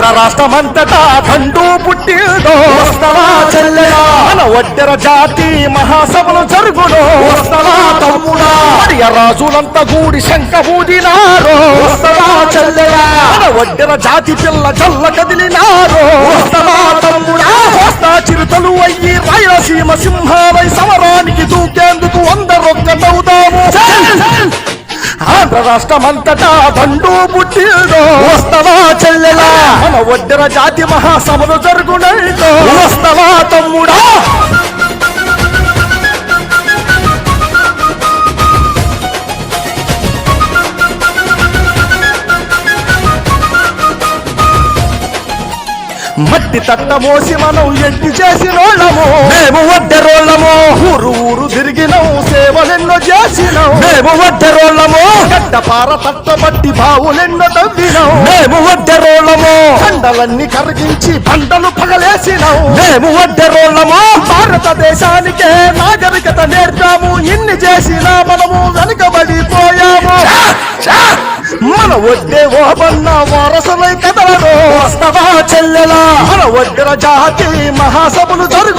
ఆంధ్ర రాష్ట్రమంతటా దండు పుట్టిందో వస్తవా చెల్లెలా మన ఒడ్డెర జాతి మహాసభలు జరుగును వస్తవా తమ్ముడా రాజులంతా కూడి శంఖ ఊదినారో వస్తవా చెల్లెలా మన ఒడ్డెర జాతి పిల్ల జల్ల కదిలినారో వస్తవా తమ్ముడా వస్తా చిరుతలు అయ్యి రాయలసీమ సింహాలై సమరానికి దూకేందుకు అందరొక్కటవుదాము ఆంధ్ర రాష్ట్రమంతటా దండు పుట్టిందో వస్తవా చెల్లెలా మన ఒడ్డెర జాతి మహాసభలు జరుగునైతో వస్తవా తమ్ముడా మట్టి తట్ట మోసి మనం ఎట్టి చేసినోళ్ళము మేము ఒడ్డెరోళ్ళము ఊరు ఊరు తిరిగినాం సేవలెన్నో చేసినాం మేము ఒడ్డెరోళ్ళము గడ్డపార తట్ట బట్టి బావులెన్నో తవ్వినాం మేము ఒడ్డెరోళ్ళము కండలన్నీ కరిగించి పంటలు పగలేసినాం మేము ఒడ్డెరోళ్ళము భారతదేశానికే నాగరికత నేర్పాము ఇన్ని చేసినా మనము వెనుకబడిపోయాము మన ఒడ్డే ఓబన్న వారసులై కదలరు వస్తవా చెల్లెలా మన ఒడ్డెర జాతి మహాసభలు జరుగు